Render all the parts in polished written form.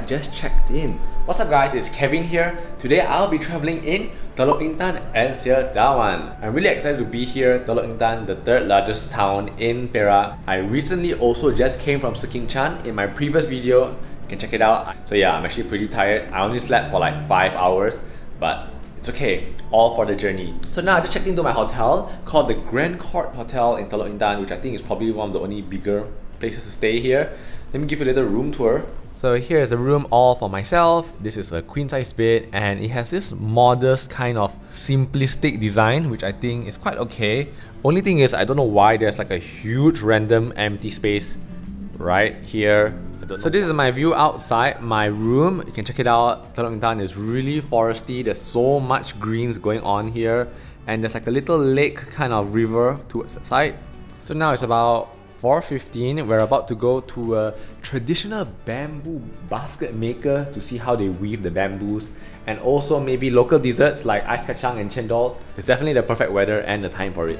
that just checked in. What's up guys, it's Kevin here. Today I'll be traveling in Teluk Intan and Sitiawan. I'm really excited to be here. Teluk Intan, the third largest town in Perak. I recently also just came from Sitiawan in my previous video. You can check it out. So yeah, I'm actually pretty tired. I only slept for like 5 hours, but it's okay, all for the journey. So now I just checked into my hotel called the Grand Court Hotel in Teluk Intan, which I think is probably one of the only bigger places to stay here. Let me give you a little room tour. So here is a room all for myself. This is a queen size bed and it has this modest kind of simplistic design, which I think is quite okay. Only thing is, I don't know why there's like a huge random empty space right here. So this is my view outside my room. You can check it out. Teluk Intan is really foresty. There's so much greens going on here. And there's like a little lake kind of river towards the side. So now it's about 4:15. We're about to go to a traditional bamboo basket maker to see how they weave the bamboos. And also maybe local desserts like ice kacang and cendol. It's definitely the perfect weather and the time for it.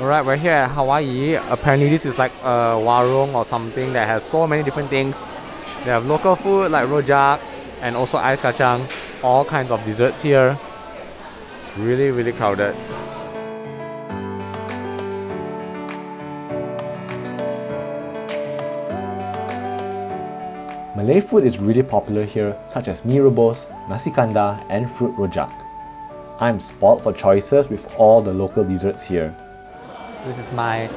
Alright, we're here at Hawaii. Apparently this is like a warung or something that has so many different things. They have local food like rojak and also ice kacang. All kinds of desserts here. It's really crowded. Malay food is really popular here, such as Mee Rebus, nasi kandar and fruit rojak. I'm spoiled for choices with all the local desserts here. This is my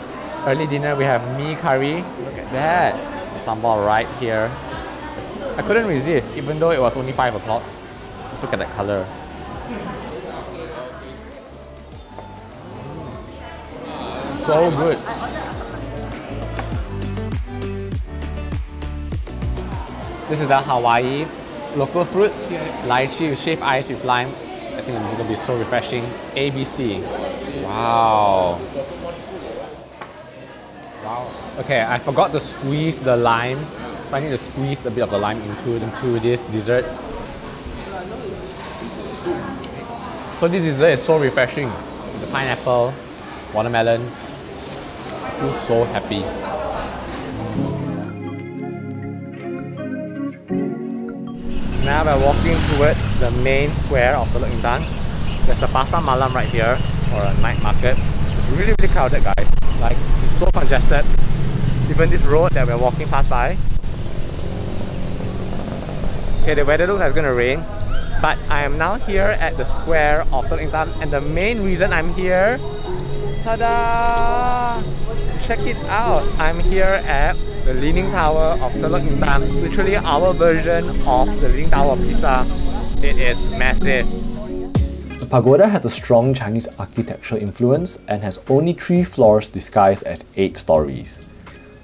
early dinner. We have mee curry. Look at that. The sambal right here. I couldn't resist, even though it was only 5 o'clock. Let's look at that color. So good. This is the Hawaii local fruits. Lychee with shaved ice with lime. I think it's going to be so refreshing. ABC. Wow. Wow. Okay, I forgot to squeeze the lime. So I need to squeeze a bit of the lime into this dessert. So this dessert is so refreshing. The pineapple, watermelon. I feel so happy. Now we're walking towards the main square of Teluk Intan. There's a pasar malam right here, or a night market. It's really crowded, guys. Like, it's so congested. Even this road that we're walking past by. Okay, the weather looks like it's gonna rain. But I am now here at the square of Teluk Intan, and the main reason I'm here, tada! Check it out! I'm here at the Leaning Tower of Teluk Intan, literally our version of the Leaning Tower of Pisa. It is massive. The pagoda has a strong Chinese architectural influence and has only 3 floors disguised as 8 stories.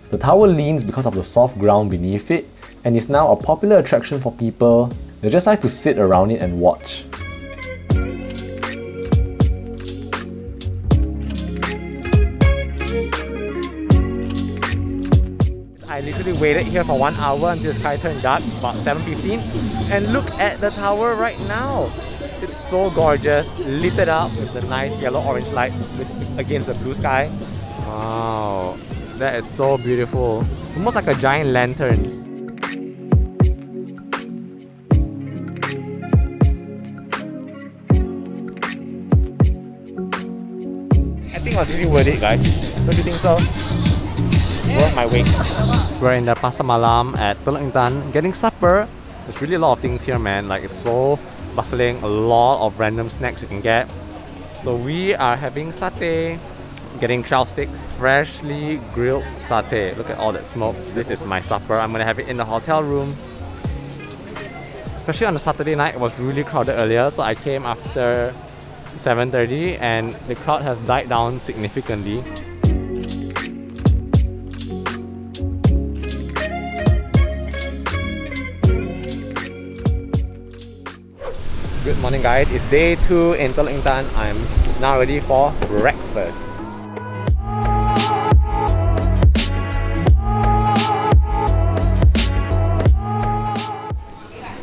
The tower leans because of the soft ground beneath it and is now a popular attraction for people. They just like to sit around it and watch. I literally waited here for 1 hour until the sky turned dark, about 7:15. And look at the tower right now. It's so gorgeous, lit up with the nice yellow-orange lights against the blue sky. Wow, that is so beautiful. It's almost like a giant lantern. I think it was really worth it, guys. Don't you think so? Worth my weight. We're in the Pasar Malam at Teluk Intan getting supper. There's really a lot of things here, man. Like, it's so bustling, a lot of random snacks you can get. So we are having satay, getting trout sticks, freshly grilled satay. Look at all that smoke. This is my supper. I'm gonna have it in the hotel room. Especially on a Saturday night, it was really crowded earlier, so I came after 7:30 and the crowd has died down significantly. Good morning, guys. It's day 2 in Teluk Intan. I'm now ready for breakfast.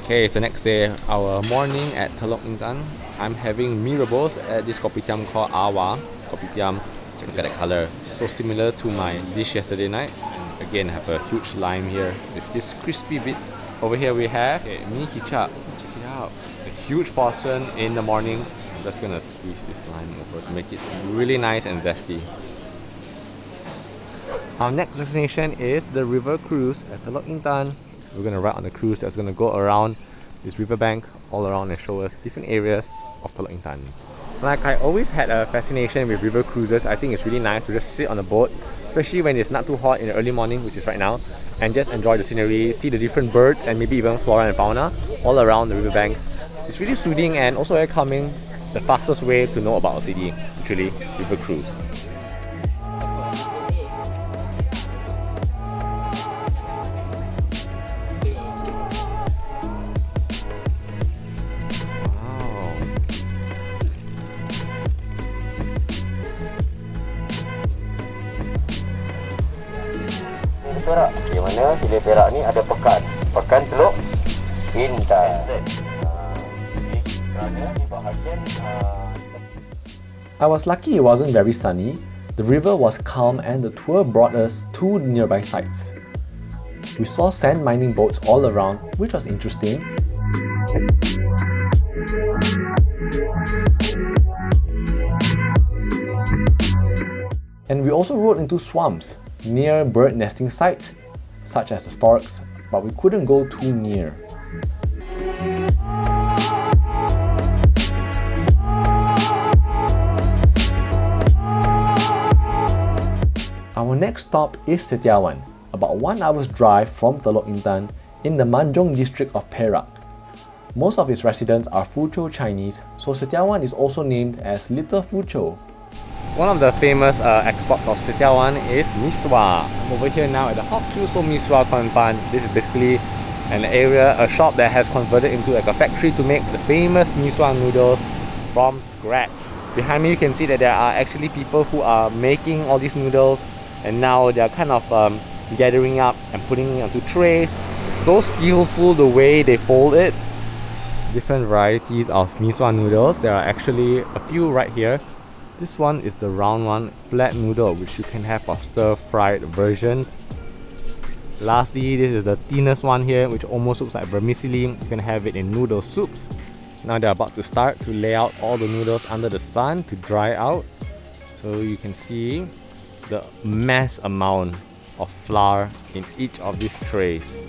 Okay, it's the next day, our morning at Teluk Intan. I'm having Mee Rebus at this kopitiam called Awa. Kopitiam. Check Look at that color. So similar to my dish yesterday night. And again, have a huge lime here with these crispy bits. Over here we have mee kicap. Check it out. A huge portion in the morning. I'm just gonna squeeze this lime over to make it really nice and zesty. Our next destination is the river cruise at Teluk Intan. We're gonna ride on the cruise that's gonna go around this riverbank all around and show us different areas of Teluk Intan. Like, I always had a fascination with river cruises. I think it's really nice to just sit on a boat, especially when it's not too hot in the early morning, which is right now, and just enjoy the scenery, see the different birds and maybe even flora and fauna all around the riverbank. It's really soothing and also very calming. The fastest way to know about a city, literally, river cruise. Perak. Di mana hilir Perak ni ada pekan. Pekan Teluk Intan. I was lucky it wasn't very sunny. The river was calm and the tour brought us to nearby sites. We saw sand mining boats all around, which was interesting. And we also rode into swamps near bird nesting sites such as the storks, but we couldn't go too near. Our next stop is Sitiawan, about 1 hour's drive from Teluk Intan in the Manjong district of Perak. Most of its residents are Fuzhou Chinese, so Sitiawan is also named as Little Fuzhou. One of the famous exports of Sitiawan is miswa. I'm over here now at the Hok Chuso Miswa Konpan. This is basically an area, a shop that has converted into like a factory to make the famous miswa noodles from scratch. Behind me you can see that there are actually people who are making all these noodles, and now they are kind of gathering up and putting it onto trays. It's so skillful the way they fold it. Different varieties of miswa noodles. There are actually a few right here. This one is the round one, flat noodle, which you can have of stir-fried versions. Lastly, this is the thinnest one here, which almost looks like vermicelli. You can have it in noodle soups. Now they're about to start to lay out all the noodles under the sun to dry out. So you can see the mass amount of flour in each of these trays.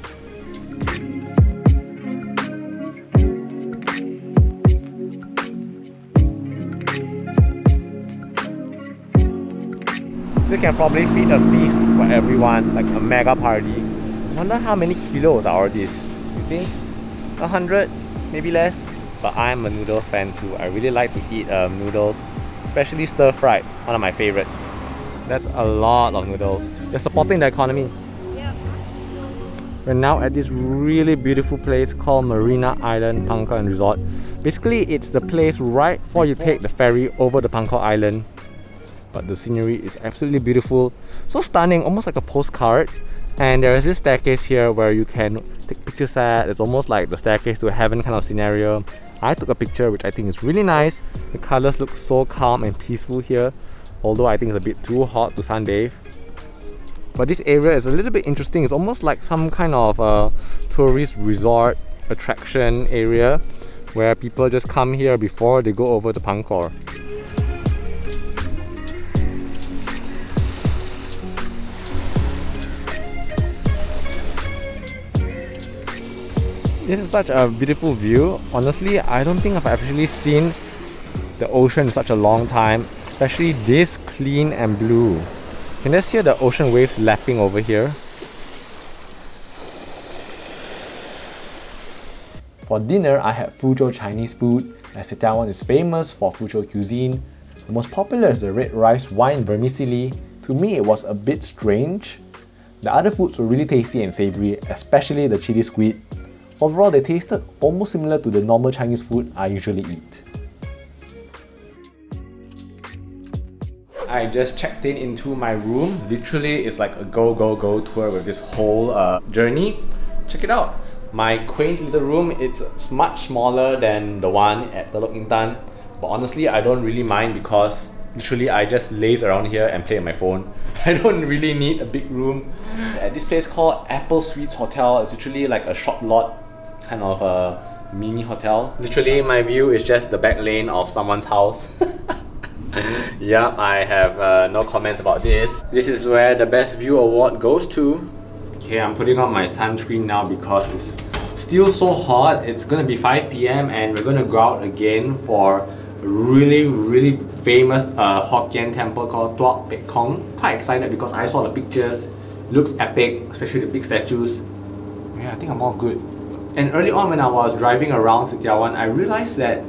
They can probably feed a feast for everyone, like a mega party. I wonder how many kilos are these? You think 100, maybe less? But I'm a noodle fan too. I really like to eat noodles, especially stir-fried, one of my favorites. That's a lot of noodles. They're supporting the economy. Yeah. We're now at this really beautiful place called Marina Island Pangkor and Resort. Basically, it's the place right before you take the ferry over the Pangkor Island. But the scenery is absolutely beautiful, so stunning, almost like a postcard. And there is this staircase here where you can take pictures at. It's almost like the staircase to heaven kind of scenario. I took a picture, which I think is really nice. The colors look so calm and peaceful here, although I think it's a bit too hot to sunbathe. But this area is a little bit interesting. It's almost like some kind of tourist resort attraction area where people just come here before they go over to Pangkor. This is such a beautiful view. Honestly, I don't think I've actually seen the ocean in such a long time, especially this clean and blue. You can just hear the ocean waves lapping over here. For dinner, I had Fuzhou Chinese food, as Sitiawan is famous for Fuzhou cuisine. The most popular is the red rice wine vermicelli. To me, it was a bit strange. The other foods were really tasty and savoury, especially the chili squid. Overall, they tasted almost similar to the normal Chinese food I usually eat. I just checked into my room. Literally, it's like a go tour with this whole journey. Check it out. My quaint little room, it's much smaller than the one at Teluk Intan. But honestly, I don't really mind because Literally, I just laze around here and play on my phone. I don't really need a big room. At this place called Apple Suites Hotel, it's literally like a shop lot, kind of a mini hotel. Literally, my view is just the back lane of someone's house. Yeah, I have no comments about this. This is where the best view award goes to. Okay, I'm putting on my sunscreen now because it's still so hot. It's gonna be 5 PM and we're gonna go out again for a really famous Hokkien temple called Tua Pek Kong. Quite excited because I saw the pictures. It looks epic, especially the big statues. Yeah, I think I'm all good. And early on when I was driving around Sitiawan, I realized that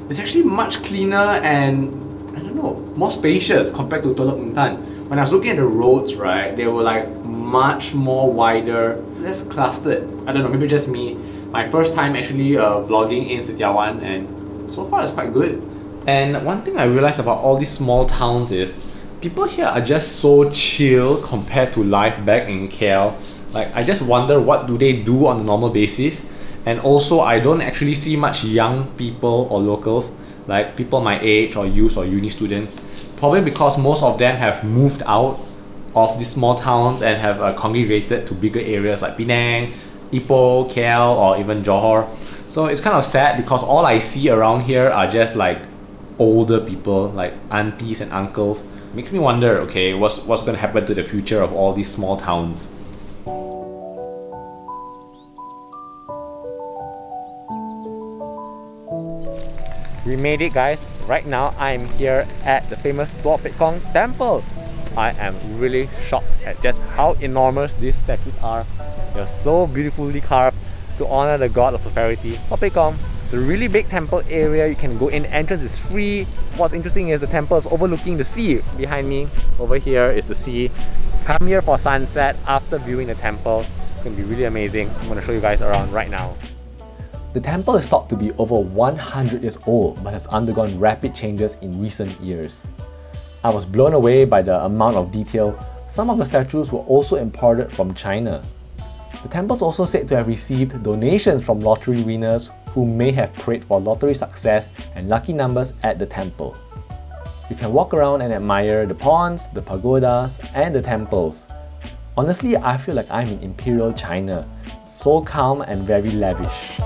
it's actually much cleaner and, I don't know, more spacious compared to Teluk Intan. When I was looking at the roads, right, they were like much more wider, less clustered. I don't know, maybe just me. My first time actually vlogging in Sitiawan, and so far it's quite good. And one thing I realized about all these small towns is people here are just so chill compared to life back in KL. Like, I just wonder what do they do on a normal basis. And also, I don't actually see much young people or locals, like people my age or youth or uni students. Probably because most of them have moved out of these small towns and have congregated to bigger areas like Penang, Ipoh, KL, or even Johor. So it's kind of sad because all I see around here are just like older people, like aunties and uncles. Makes me wonder, okay, what's going to happen to the future of all these small towns? We made it, guys. Right now I'm here at the famous Tua Pek Kong Temple. I am really shocked at just how enormous these statues are. They're so beautifully carved to honor the god of prosperity, Tua Pek Kong. It's a really big temple area. You can go in, the entrance is free. What's interesting is the temple is overlooking the sea. Behind me, over here is the sea. Come here for sunset after viewing the temple. It's going to be really amazing. I'm going to show you guys around right now. The temple is thought to be over 100 years old but has undergone rapid changes in recent years. I was blown away by the amount of detail. Some of the statues were also imported from China. The temple is also said to have received donations from lottery winners who may have prayed for lottery success and lucky numbers at the temple. You can walk around and admire the ponds, the pagodas, and the temples. Honestly, I feel like I'm in Imperial China. It's so calm and very lavish.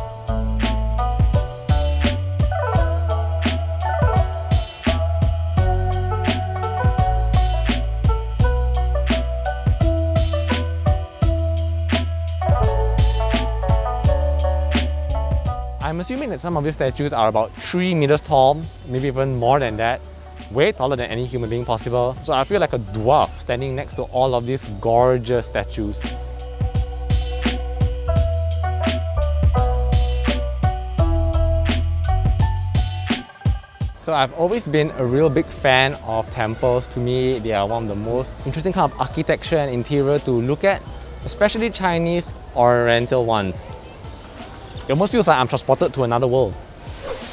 I'm assuming that some of these statues are about 3 meters tall, maybe even more than that. Way taller than any human being possible. So I feel like a dwarf standing next to all of these gorgeous statues. So I've always been a real big fan of temples. To me, they are one of the most interesting kind of architecture and interior to look at, especially Chinese Oriental ones. It almost feels like I'm transported to another world.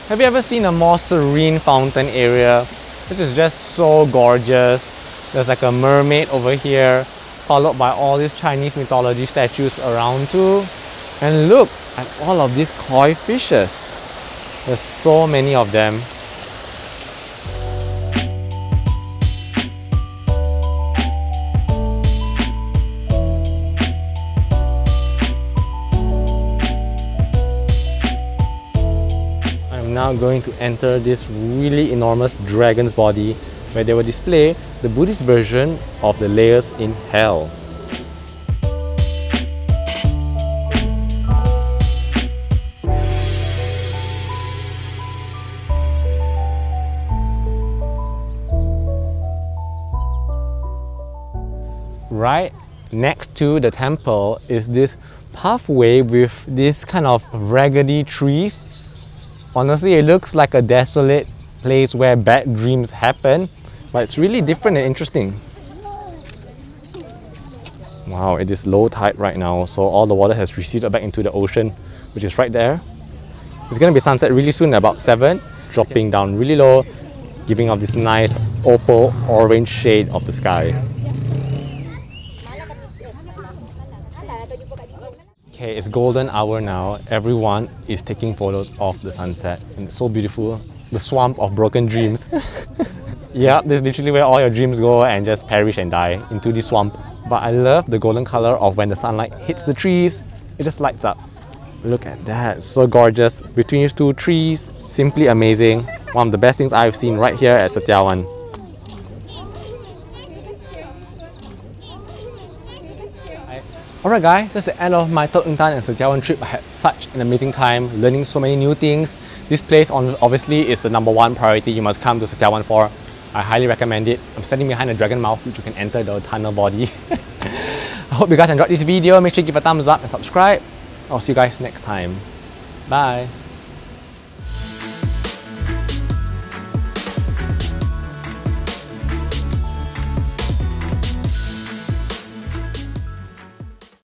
Have you ever seen a more serene fountain area, which is just so gorgeous? There's like a mermaid over here, followed by all these Chinese mythology statues around too. And look at all of these koi fishes. There's so many of them. Now going to enter this really enormous dragon's body where they will display the Buddhist version of the layers in hell. Right next to the temple is this pathway with this kind of raggedy trees. Honestly, it looks like a desolate place where bad dreams happen, but it's really different and interesting. Wow, it is low tide right now, so all the water has receded back into the ocean, which is right there. It's going to be sunset really soon, about 7, dropping down really low, giving off this nice opal orange shade of the sky. Okay, it's golden hour now. Everyone is taking photos of the sunset and it's so beautiful. The swamp of broken dreams. Yeah, this is literally where all your dreams go and just perish and die into the swamp. But I love the golden color of when the sunlight hits the trees. It just lights up. Look at that, so gorgeous. Between these two trees, simply amazing. One of the best things I've seen right here at Sitiawan. Alright guys, that's the end of my Teluk Intan and Sitiawan trip. I had such an amazing time learning so many new things. This place obviously is the #1 priority you must come to Sitiawan for. I highly recommend it. I'm standing behind the dragon mouth which you can enter the tunnel body. I hope you guys enjoyed this video. Make sure you give a thumbs up and subscribe. I'll see you guys next time. Bye.